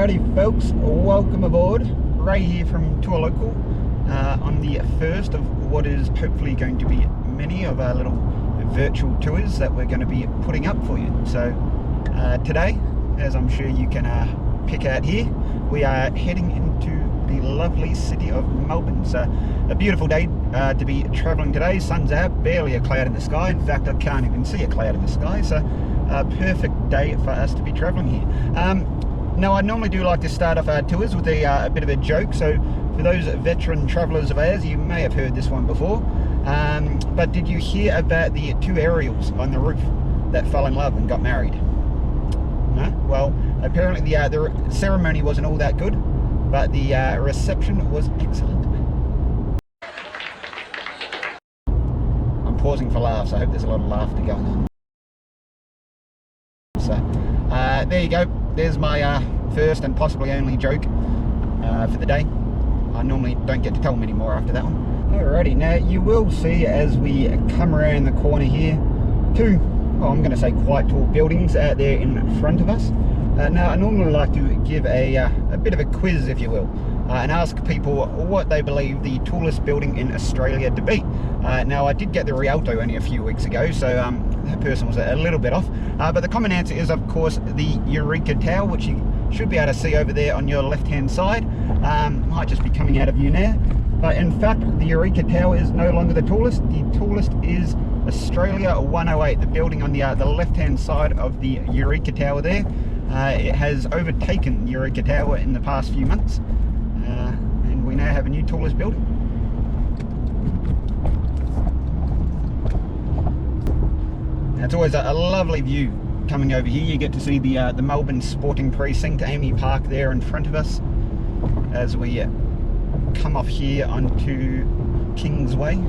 Howdy folks, welcome aboard. Ray here from Tour Local on the first of what is hopefully going to be many of our little virtual tours that we're going to be putting up for you. So today, as I'm sure you can pick out here, we are heading into the lovely city of Melbourne. So a beautiful day to be travelling today. Sun's out, barely a cloud in the sky. In fact, I can't even see a cloud in the sky. So a perfect day for us to be travelling here. Now, I normally do like to start off our tours with a bit of a joke. So for those veteran travellers of ours, you may have heard this one before. But did you hear about the two aerials on the roof that fell in love and got married? No? Well, apparently the ceremony wasn't all that good, but the reception was excellent. I'm pausing for laughs. I hope there's a lot of laughter going on. So there you go. There's my first and possibly only joke for the day. I normally don't get to tell them anymore after that one. Alrighty, now you will see as we come around the corner here, two, well, I'm going to say quite tall buildings out there in front of us. Now I normally like to give a bit of a quiz, if you will, and ask people what they believe the tallest building in Australia to be. Now I did get the Rialto only a few weeks ago, so that person was a little bit off, but the common answer is of course the Eureka Tower, which you should be able to see over there on your left hand side. Might just be coming out of view now, but in fact the Eureka Tower is no longer the tallest. The tallest is Australia 108, the building on the left hand side of the Eureka Tower there. It has overtaken Eureka Tower in the past few months, and we now have a new tallest building. It's always a lovely view coming over here. You get to see the Melbourne Sporting Precinct, Amy Park there in front of us as we come off here onto Kingsway.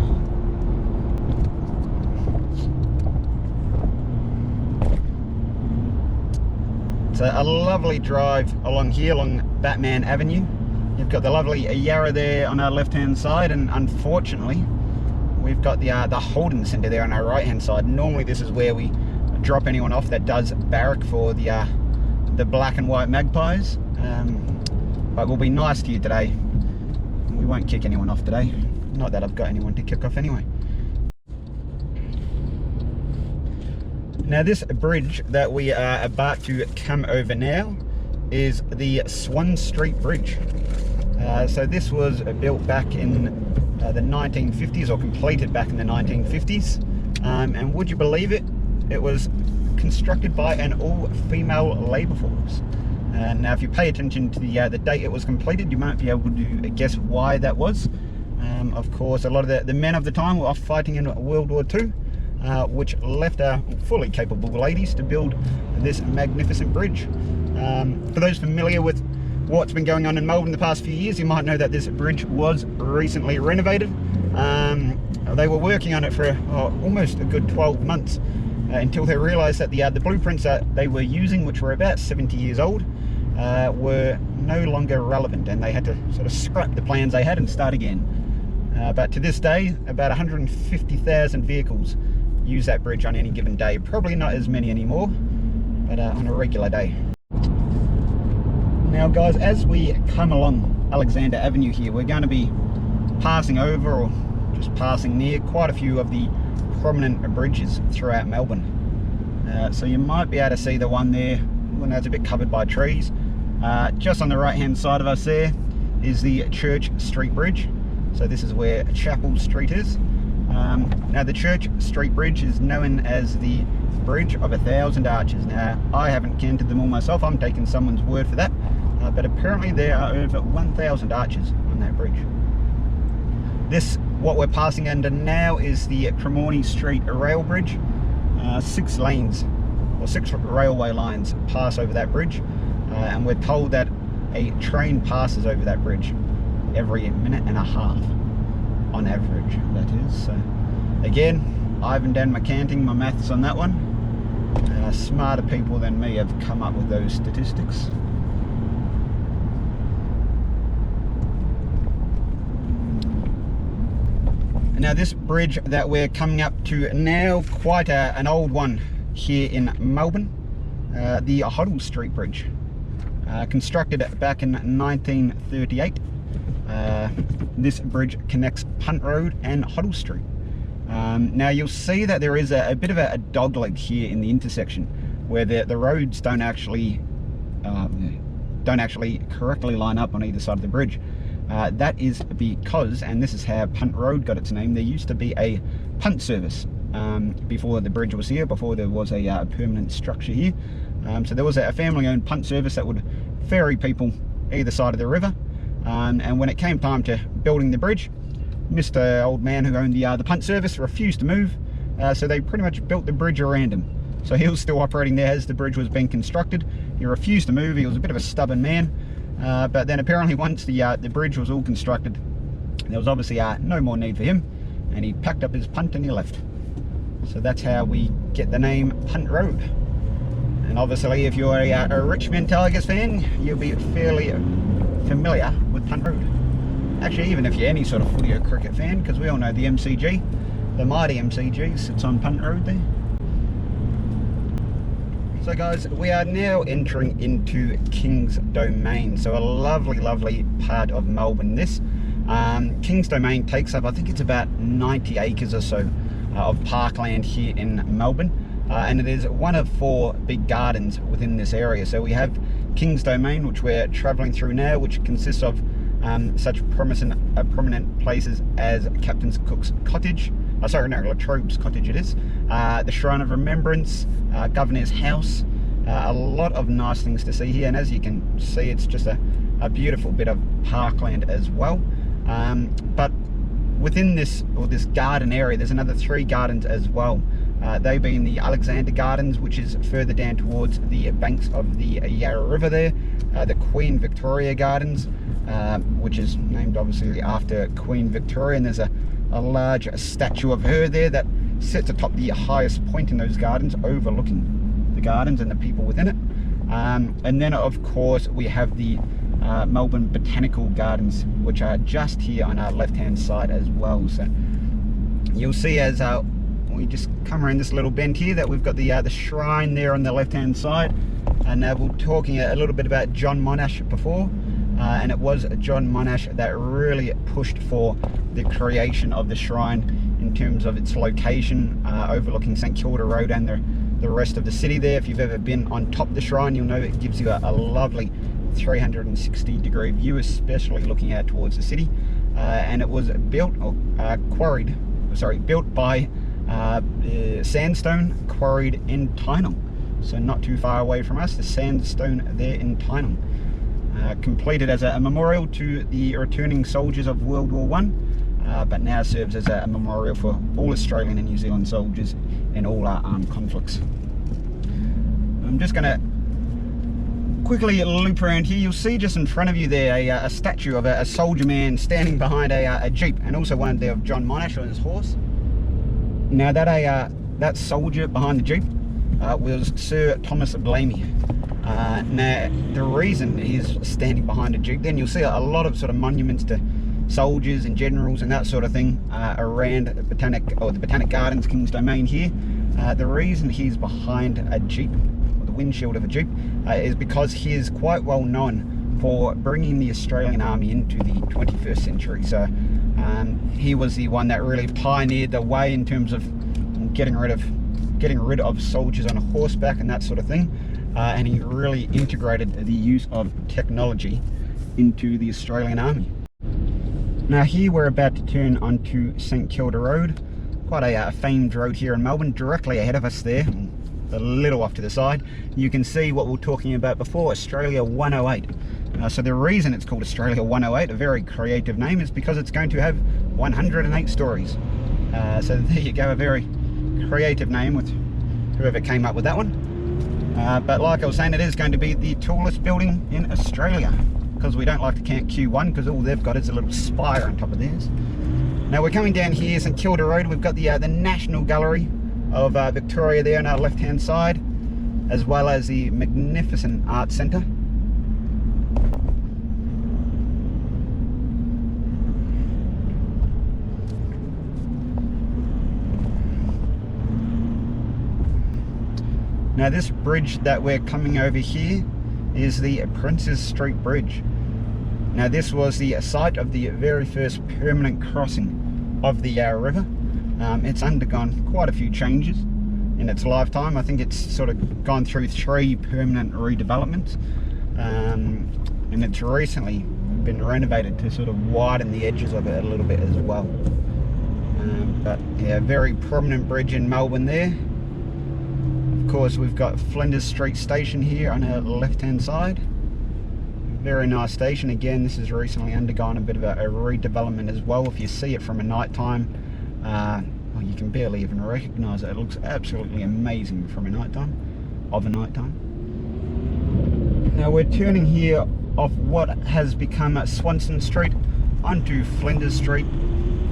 It's a lovely drive along here, along Batman Avenue. You've got the lovely Yarra there on our left hand side, and unfortunately we've got the Holden Centre there on our right hand side. Normally this is where we drop anyone off that does barrack for the black and white Magpies, but we'll be nice to you today. We won't kick anyone off today, not that I've got anyone to kick off anyway. Now this bridge that we are about to come over now is the Swan Street Bridge. So this was built back in the 1950s, or completed back in the 1950s, and would you believe it, it was constructed by an all-female labour force. Now if you pay attention to the date it was completed, you might be able to guess why that was. Of course, a lot of the men of the time were off fighting in World War II, which left our fully capable ladies to build this magnificent bridge. For those familiar with what's been going on in Melbourne the past few years, you might know that this bridge was recently renovated. They were working on it for almost a good 12 months until they realised that the blueprints that they were using, which were about 70 years old, were no longer relevant, and they had to sort of scrap the plans they had and start again. But to this day, about 150,000 vehicles use that bridge on any given day. Probably not as many anymore, but on a regular day. Now guys, as we come along Alexander Avenue here, we're going to be passing over, or just passing near, quite a few of the prominent bridges throughout Melbourne. So you might be able to see the one there, when it's a bit covered by trees. Just on the right hand side of us there is the Church Street Bridge. So this is where Chapel Street is. Now the Church Street Bridge is known as the Bridge of 1,000 Arches. Now I haven't counted them all myself, I'm taking someone's word for that, but apparently there are over 1,000 arches on that bridge. This, what we're passing under now, is the Cremorne Street Rail Bridge. 6 lanes, or 6 railway lines pass over that bridge, and we're told that a train passes over that bridge every minute and a half on average, that is. So again, I haven't done my counting, my maths on that one. Smarter people than me have come up with those statistics. Now this bridge that we're coming up to now, quite an old one here in Melbourne, the Hoddle Street Bridge. constructed back in 1938. This bridge connects Punt Road and Hoddle Street. Now you'll see that there is a bit of a dogleg here in the intersection where the roads don't actually correctly line up on either side of the bridge. That is because, and this is how Punt Road got its name, there used to be a punt service before the bridge was here, before there was a permanent structure here. So there was a family-owned punt service that would ferry people either side of the river. And when it came time to building the bridge, Mr. Old Man who owned the punt service refused to move, so they pretty much built the bridge around him. So he was still operating there as the bridge was being constructed. He refused to move. He was a bit of a stubborn man, but then apparently once the bridge was all constructed, there was obviously no more need for him, and he packed up his punt and he left. So that's how we get the name Punt Road. And obviously if you're a Richmond Tigers fan, you'll be fairly familiar with Punt Road. Actually, even if you're any sort of footy or cricket fan, because we all know the MCG, the mighty MCG, sits on Punt Road there. So guys, we are now entering into King's Domain. So a lovely, lovely part of Melbourne this. King's Domain takes up, I think it's about 90 acres or so of parkland here in Melbourne. And it is one of 4 big gardens within this area. So we have King's Domain, which we're travelling through now, which consists of such prominent places as Captain Cook's Cottage, Latrobe's Cottage it is, the Shrine of Remembrance, Governor's House, a lot of nice things to see here, and as you can see, it's just a beautiful bit of parkland as well. But within this garden area, there's another 3 gardens as well. They being the Alexander Gardens, which is further down towards the banks of the Yarra River there, the Queen Victoria Gardens, which is named obviously after Queen Victoria, and there's a large statue of her there that sits atop the highest point in those gardens, overlooking the gardens and the people within it. And then of course we have the Melbourne Botanical Gardens, which are just here on our left hand side as well. So you'll see as we just come around this little bend here that we've got the shrine there on the left hand side, and we were talking a little bit about John Monash before, and it was John Monash that really pushed for the creation of the shrine in terms of its location, overlooking St Kilda Road and the rest of the city there. If you've ever been on top of the shrine, you'll know it gives you a lovely 360-degree view, especially looking out towards the city. And it was built by sandstone quarried in Tynong, so not too far away from us, the sandstone there in Tynong. Completed as a memorial to the returning soldiers of World War I, but now serves as a memorial for all Australian and New Zealand soldiers in all our armed conflicts. I'm just going to quickly loop around here. You'll see just in front of you there a statue of a soldier man standing behind a jeep, and also one there of John Monash on his horse. Now that soldier behind the jeep was Sir Thomas Blamey. Now the reason he's standing behind a jeep, then you'll see a lot of sort of monuments to soldiers and generals and that sort of thing around the Botanic Gardens, King's Domain here. The reason he's behind a jeep, or the windshield of a jeep, is because he is quite well known for bringing the Australian Army into the 21st century. So he was the one that really pioneered the way in terms of getting rid of soldiers on horseback and that sort of thing, and he really integrated the use of technology into the Australian Army. Now here we're about to turn onto St Kilda Road, quite a famed road here in Melbourne. Directly ahead of us there, a little off to the side, you can see what we were talking about before, Australia 108. So the reason it's called Australia 108, a very creative name, is because it's going to have 108 stories. So there you go, a very creative name with whoever came up with that one. But like I was saying, it is going to be the tallest building in Australia, because we don't like to count Q1, because all they've got is a little spire on top of theirs. Now we're coming down here, St Kilda Road. We've got the National Gallery of Victoria there on our left hand side, as well as the magnificent Art Centre. Now this bridge that we're coming over here is the Princes Street Bridge. Now this was the site of the very first permanent crossing of the river. It's undergone quite a few changes in its lifetime. I think it's sort of gone through 3 permanent redevelopments, and it's recently been renovated to sort of widen the edges of it a little bit as well. But yeah, very prominent bridge in Melbourne there. Of course, we've got Flinders Street Station here on our left hand side. Very nice station. Again, this has recently undergone a bit of a redevelopment as well. If you see it from a night time, well, you can barely even recognise it. It looks absolutely amazing from a night time, Now we're turning here off what has become Swanston Street onto Flinders Street.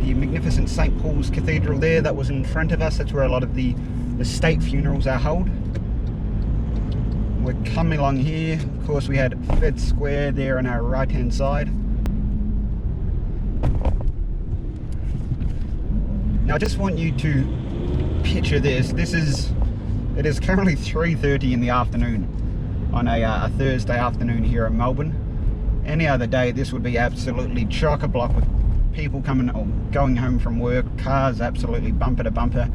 The magnificent St. Paul's Cathedral there, that was in front of us. That's where a lot of the state funerals are held. We're coming along here. Of course, we had Fed Square there on our right hand side. Now I just want you to picture this. It is currently 3:30 in the afternoon on a Thursday afternoon here in Melbourne. Any other day this would be absolutely chock-a-block with people coming or going home from work, cars absolutely bumper to bumper,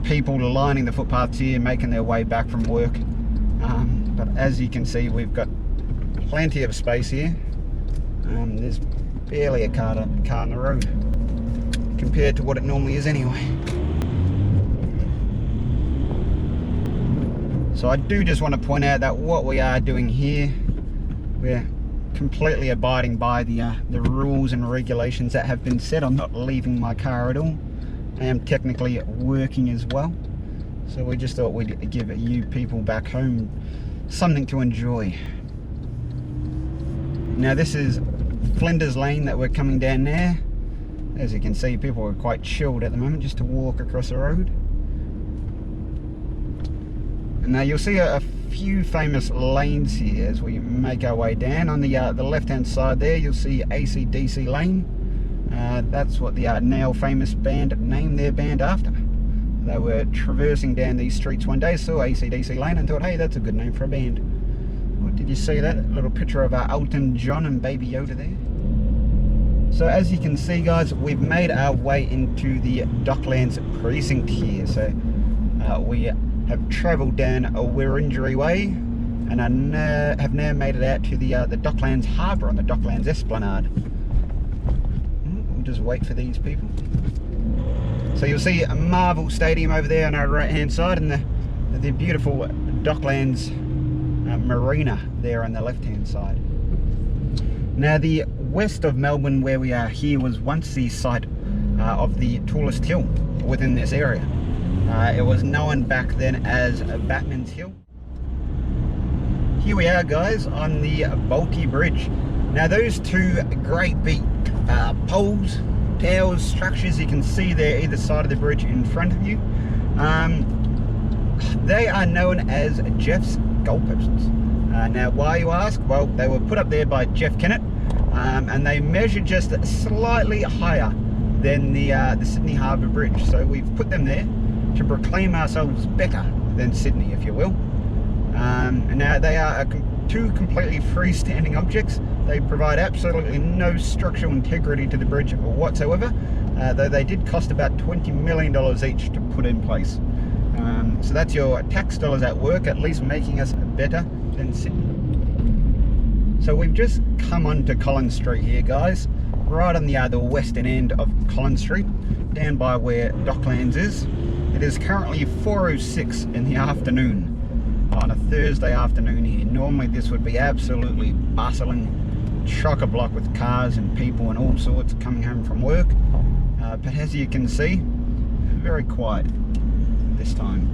people lining the footpaths here making their way back from work. But as you can see, we've got plenty of space here. There's barely a car on the road compared to what it normally is anyway. So I do just want to point out that what we are doing here, we're completely abiding by the rules and regulations that have been set. I'm not leaving my car at all. I am technically working as well. So we just thought we'd give you people back home something to enjoy. Now this is Flinders Lane that we're coming down there. As you can see, people are quite chilled at the moment just to walk across the road. And now you'll see a few famous lanes here as we make our way down. On the left hand side there, you'll see AC/DC Lane. That's what the now famous band named their band after. They were traversing down these streets one day, saw AC/DC Lane and thought, hey, that's a good name for a band. Well, did you see that little picture of Elton John and Baby Yoda there? So as you can see, guys, we've made our way into the Docklands precinct here. So we have travelled down a Wirringery Way and have now made it out to the Docklands Harbour on the Docklands Esplanade. We'll just wait for these people. So you'll see a Marvel Stadium over there on our right hand side, and the beautiful Docklands Marina there on the left hand side. Now the west of Melbourne where we are here was once the site of the tallest hill within this area. It was known back then as Batman's Hill. Here we are, guys, on the bulky bridge. Now those two great big poles, towers, structures you can see there either side of the bridge in front of you, they are known as Jeff's goalposts. Now why, you ask? Well, they were put up there by Jeff Kennett, and they measure just slightly higher than the Sydney Harbour Bridge. So we've put them there to proclaim ourselves better than Sydney, if you will. And now they are two completely freestanding objects. They provide absolutely no structural integrity to the bridge whatsoever, though they did cost about $20 million each to put in place. So that's your tax dollars at work, at least making us better than Sydney. So we've just come onto Collins Street here, guys, right on the western end of Collins Street, down by where Docklands is. It is currently 4:06 in the afternoon on a Thursday afternoon here. Normally this would be absolutely bustling, chock-a-block with cars and people and all sorts coming home from work. But as you can see, very quiet this time.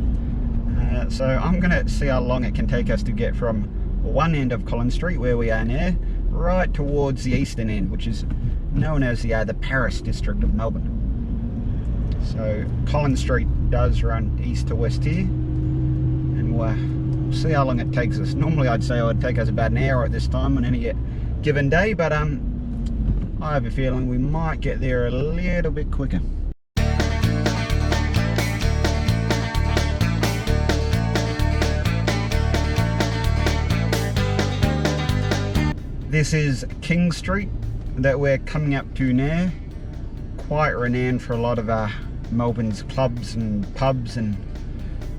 So I'm going to see how long it can take us to get from one end of Collins Street, where we are now, right towards the eastern end, which is known as the Paris district of Melbourne. So Collins Street does run east to west here, and we'll see how long it takes us. Normally I'd say it would take us about an hour at this time on any given day, but I have a feeling we might get there a little bit quicker. This is King Street that we're coming up to now. Quite renowned for a lot of Melbourne's clubs and pubs and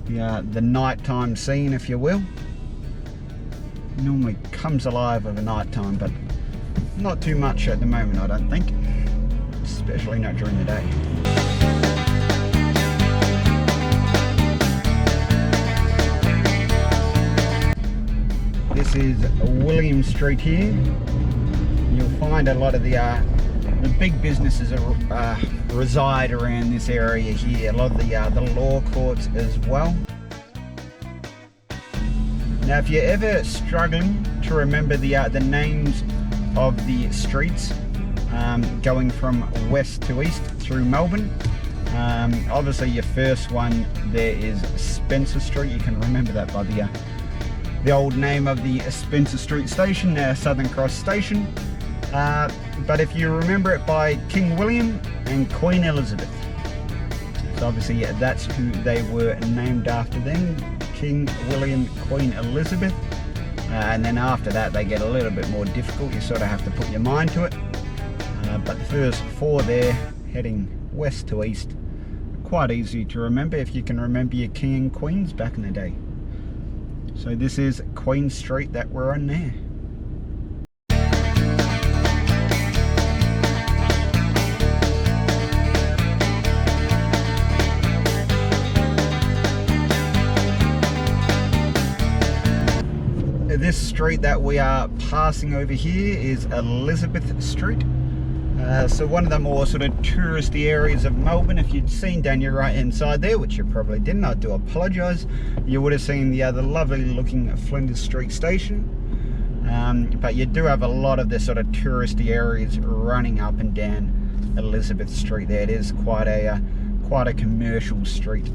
the nighttime scene, if you will. Normally comes alive of a nighttime, but not too much at the moment, I don't think, especially not during the day. This is William Street here. You'll find a lot of the big businesses reside around this area here. A lot of the law courts as well. Now, if you're ever struggling to remember the names of the streets going from west to east through Melbourne, obviously your first one there is Spencer Street. You can remember that by the old name of the Spencer Street station, now Southern Cross Station. But if you remember it by King William and Queen Elizabeth, so obviously that's who they were named after then. King William, Queen Elizabeth, and then after that they get a little bit more difficult. You sort of have to put your mind to it, but the first four there heading west to east, quite easy to remember if you can remember your king and queens back in the day. So this is Queen Street that we're on now. This street that we are passing over here is Elizabeth Street. So one of the more sort of touristy areas of Melbourne. If you'd seen down your right hand side there, which you probably didn't, I do apologise, you would have seen the lovely looking Flinders Street station. But you do have a lot of the sort of touristy areas running up and down Elizabeth Street there. It is quite a commercial street.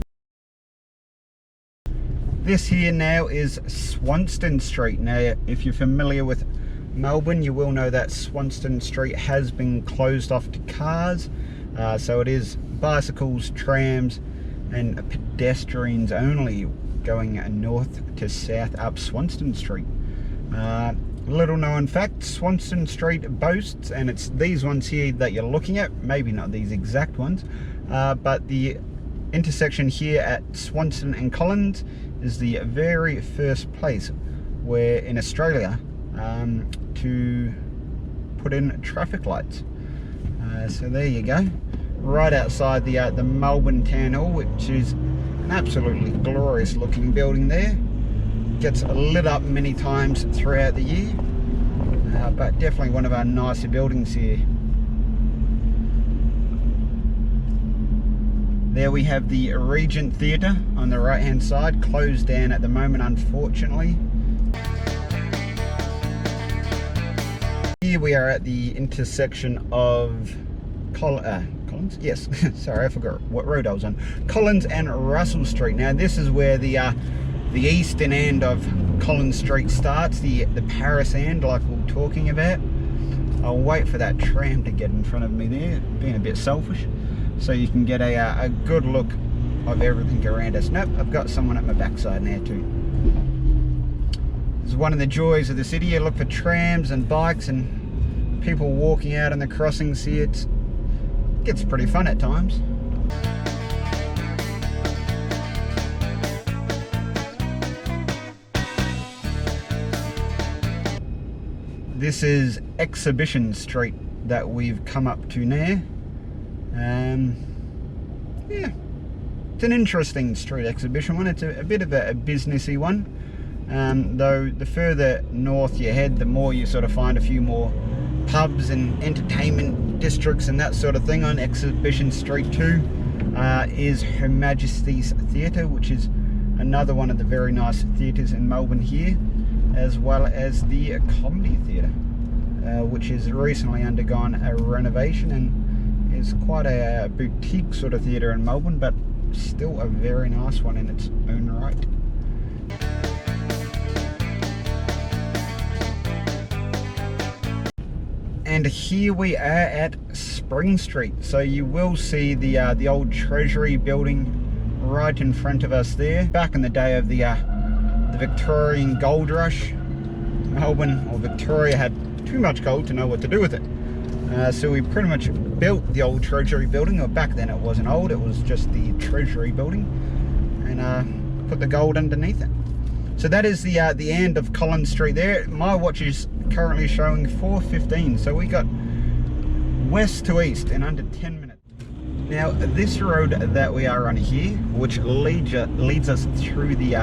This here now is Swanston Street. Now, if you're familiar with Melbourne, you will know that Swanston Street has been closed off to cars. So it is bicycles, trams and pedestrians only going north to south up Swanston Street. Little known fact, Swanston Street boasts, and it's these ones here that you're looking at, maybe not these exact ones, but the intersection here at Swanston and Collins is the very first place where in Australia to put in traffic lights. So there you go, right outside the Melbourne Town Hall, which is an absolutely glorious looking building there. Gets lit up many times throughout the year, but definitely one of our nicer buildings here. There we have the Regent Theatre on the right hand side, closed down at the moment unfortunately. Here we are at the intersection of Collins? Yes, sorry, I forgot what road I was on. Collins and Russell Street. Now this is where the eastern end of Collins Street starts, the Paris end like we were talking about. I'll wait for that tram to get in front of me there, being a bit selfish, so you can get a good look of everything around us. Nope, I've got someone at my backside now too. This is one of the joys of the city. You look for trams and bikes and people walking out on the crossings here. It gets pretty fun at times. This is Exhibition Street that we've come up to now. Yeah, it's an interesting street, Exhibition one. It's a bit of a businessy one, though the further north you head, the more you sort of find a few more pubs and entertainment districts and that sort of thing. On Exhibition Street too is Her Majesty's Theatre, which is another one of the very nice theatres in Melbourne here, as well as the Comedy Theatre, which has recently undergone a renovation and is quite a boutique sort of theatre in Melbourne, but still a very nice one in its own right. And here we are at Spring Street. So you will see the old Treasury building right in front of us there. Back in the day of the Victorian Gold Rush, Melbourne or Victoria had too much gold to know what to do with it. So we pretty much built the old Treasury building, or back then it wasn't old, it was just the Treasury building, and put the gold underneath it. So that is the end of Collins Street there. My watch is currently showing 4:15, so we got west to east in under 10 minutes. Now this road that we are on here, which leads us through the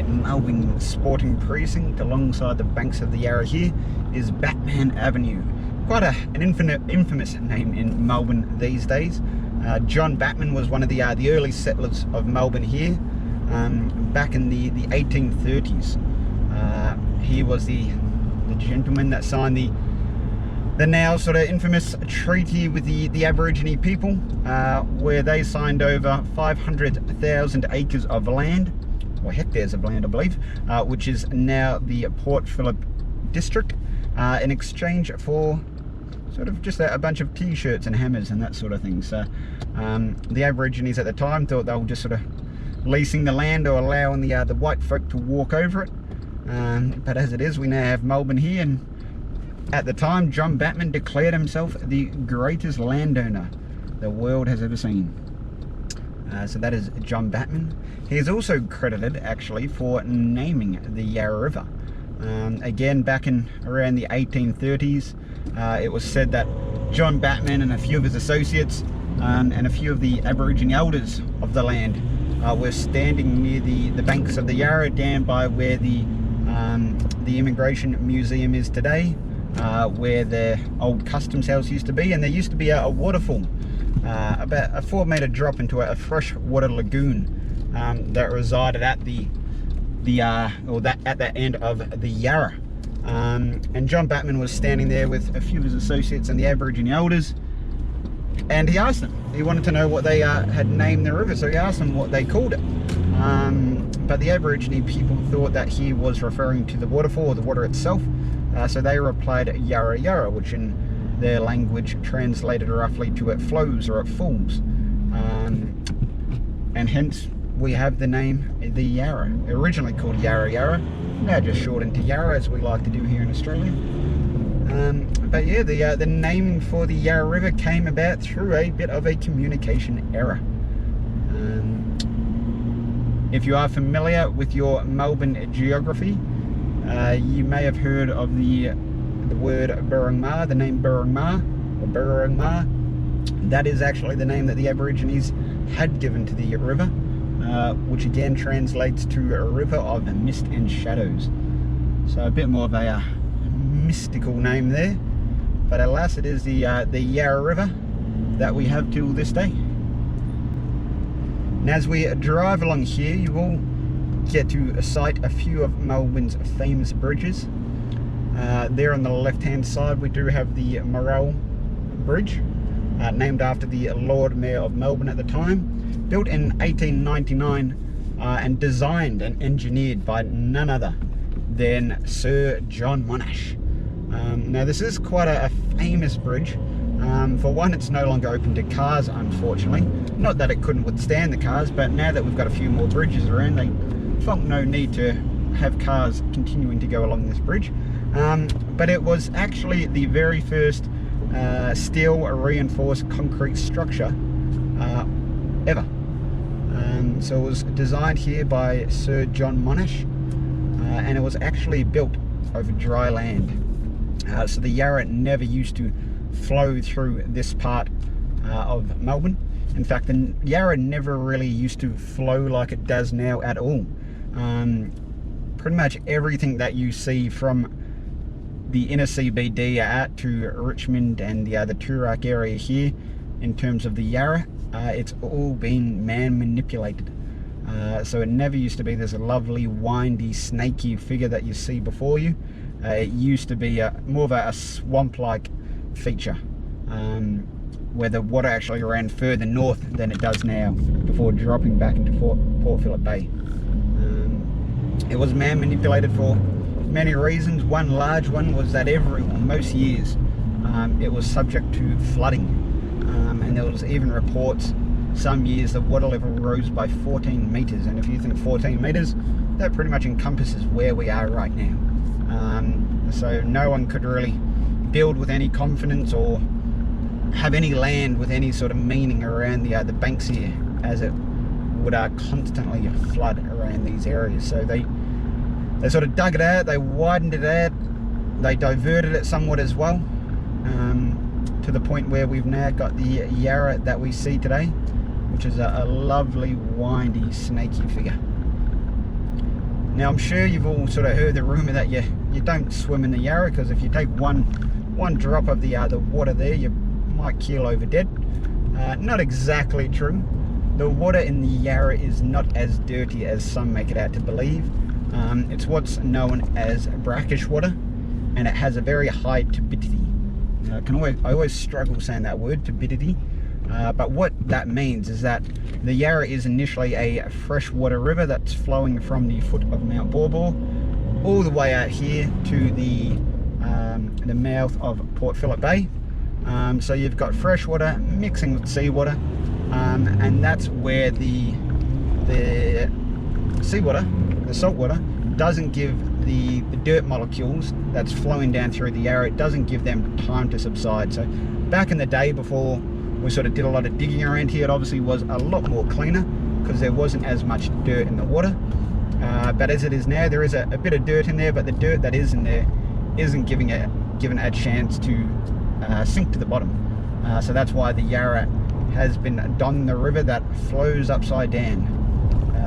Melbourne Sporting Precinct alongside the banks of the Yarra here, is Batman Avenue. Quite an infamous name in Melbourne these days. John Batman was one of the early settlers of Melbourne here, back in the 1830s. He was the gentleman that signed the now sort of infamous treaty with the Aborigine people, where they signed over 500,000 acres of land, or hectares of land I believe, which is now the Port Phillip district, in exchange for sort of just a bunch of t-shirts and hammers and that sort of thing. So the Aborigines at the time thought they were just sort of leasing the land or allowing the white folk to walk over it, but as it is, we now have Melbourne here, and at the time John Batman declared himself the greatest landowner the world has ever seen. So that is John Batman. He is also credited actually for naming the Yarra River. Again, back in around the 1830s, it was said that John Batman and a few of his associates and a few of the Aboriginal elders of the land were standing near the banks of the Yarra, down by where the Immigration Museum is today, where the old customs house used to be, and there used to be a waterfall, about a 4-metre drop into a freshwater lagoon that resided at at the end of the Yarra. And John Batman was standing there with a few of his associates and the Aboriginal elders, and he asked them, he wanted to know what they had named the river, so he asked them what they called it. But the Aborigine people thought that he was referring to the waterfall or the water itself, so they replied Yarra Yarra, which in their language translated roughly to it flows or it falls, and hence we have the name the Yarra, originally called Yarra Yarra, now just shortened to Yarra, as we like to do here in Australia. But yeah, the name for the Yarra River came about through a bit of a communication error. If you are familiar with your Melbourne geography, you may have heard of the word Burrungma, the name Burrungma, or Burrungma. That is actually the name that the Aborigines had given to the river, which again translates to a river of mist and shadows. So a bit more of a mystical name there, but alas, it is the Yarra River that we have till this day. And as we drive along here, you will get to sight a few of Melbourne's famous bridges. There on the left hand side we do have the Morrell Bridge, named after the Lord Mayor of Melbourne at the time, built in 1899 and designed and engineered by none other than Sir John Monash. Now this is quite a famous bridge. For one, it's no longer open to cars, unfortunately. Not that it couldn't withstand the cars, but now that we've got a few more bridges around, they felt no need to have cars continuing to go along this bridge. But it was actually the very first steel reinforced concrete structure ever. So it was designed here by Sir John Monash, and it was actually built over dry land. So the Yarra never used to flow through this part of Melbourne. In fact, the Yarra never really used to flow like it does now at all. Pretty much everything that you see from the inner CBD out to Richmond and the Toorak area here, in terms of the Yarra, it's all been man manipulated. So it never used to be this lovely windy snaky figure that you see before you. It used to be more of a swamp-like feature, where the water actually ran further north than it does now before dropping back into Port Phillip Bay. It was man manipulated for many reasons. One large one was that most years it was subject to flooding, and there was even reports some years the water level rose by 14 meters, and if you think 14 meters, that pretty much encompasses where we are right now. so no one could really build with any confidence or have any land with any sort of meaning around the banks here, as it would constantly flood around these areas. So they sort of dug it out, they widened it out, they diverted it somewhat as well, to the point where we've now got the Yarra that we see today, which is a lovely, windy, snaky figure. Now I'm sure you've all sort of heard the rumour that you don't swim in the Yarra, because if you take one drop of the water there, you might keel over dead. Not exactly true. The water in the Yarra is not as dirty as some make it out to believe. It's what's known as brackish water, and it has a very high turbidity. I always struggle saying that word, turbidity. But what that means is that the Yarra is initially a freshwater river that's flowing from the foot of Mount Baw all the way out here to the mouth of Port Phillip Bay. So you've got freshwater mixing with seawater, and that's where the seawater, the salt water, doesn't give the dirt molecules that's flowing down through the Yarra, it doesn't give them time to subside. So back in the day, before we sort of did a lot of digging around here, it obviously was a lot more cleaner because there wasn't as much dirt in the water. But as it is now, there is a bit of dirt in there, but the dirt that is in there isn't given it a chance to sink to the bottom. So that's why the Yarra has been done the river that flows upside down,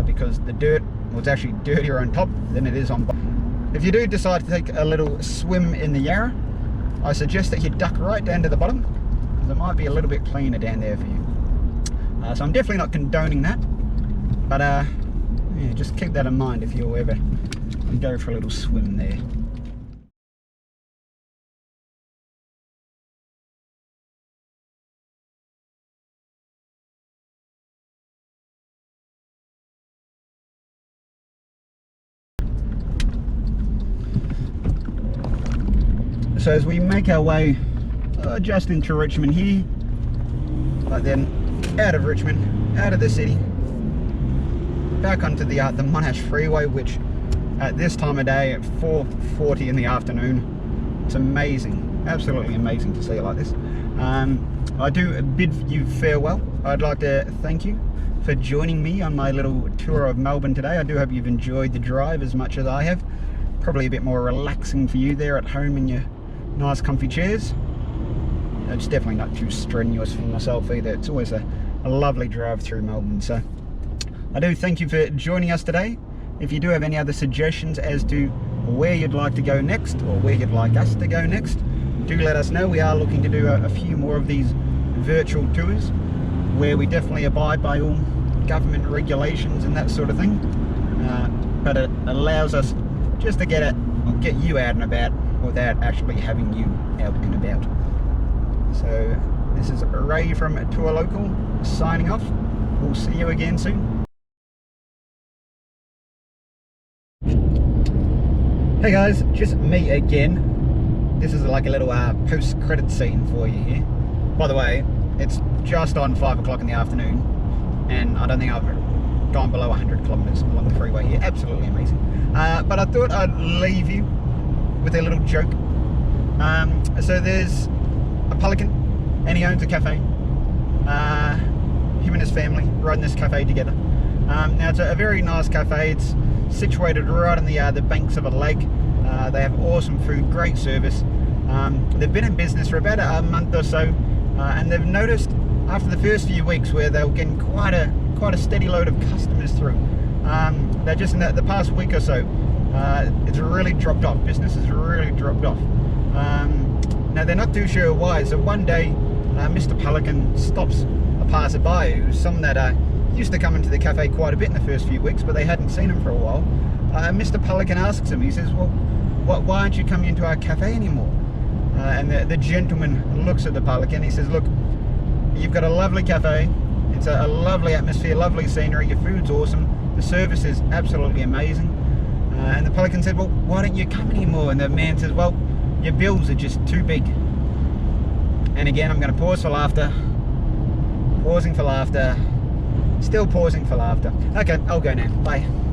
because the dirt was actually dirtier on top than it is on bottom. If you do decide to take a little swim in the Yarra, I suggest that you duck right down to the bottom, because it might be a little bit cleaner down there for you. So I'm definitely not condoning that, but yeah, just keep that in mind if you ever go for a little swim there. So as we make our way just into Richmond here, but then out of Richmond, out of the city, back onto the Monash Freeway, which at this time of day at 4:40 in the afternoon, it's amazing, absolutely amazing to see it like this. I do bid you farewell. I'd like to thank you for joining me on my little tour of Melbourne today. I do hope you've enjoyed the drive as much as I have. Probably a bit more relaxing for you there at home in your nice comfy chairs. It's definitely not too strenuous for myself either. It's always a lovely drive through Melbourne. So I do thank you for joining us today. If you do have any other suggestions as to where you'd like to go next, or where you'd like us to go next, do let us know. We are looking to do a few more of these virtual tours where we definitely abide by all government regulations and that sort of thing, but it allows us just to get you out and about without actually having you out and about. So this is Ray from Tour Local signing off. We'll see you again soon. Hey guys, just me again. This is like a little post-credit scene for you here. By the way, it's just on 5 o'clock in the afternoon, and I don't think I've gone below 100 kilometers along the freeway here. Absolutely amazing. But I thought I'd leave you with a little joke. So there's a Pelican, and he owns a cafe. Him and his family run this cafe together. Now it's a very nice cafe. It's situated right on the banks of a lake. They have awesome food, great service. They've been in business for about a month or so, and they've noticed after the first few weeks where they were getting quite a steady load of customers through. They're just in the past week or so, it's really dropped off. Business has really dropped off. Now they're not too sure why. So one day, Mr. Pelican stops a passerby who's someone that used to come into the cafe quite a bit in the first few weeks, but they hadn't seen him for a while. Mr. Pelican asks him, he says, well, why aren't you coming into our cafe anymore? And the gentleman looks at the Pelican. He says, look, you've got a lovely cafe. It's a lovely atmosphere, lovely scenery. Your food's awesome. The service is absolutely amazing. And the Pelican said, well, why don't you come anymore? And the man says, well, your bills are just too big. And again, I'm going to pause for laughter. Pausing for laughter. Still pausing for laughter. Okay, I'll go now. Bye.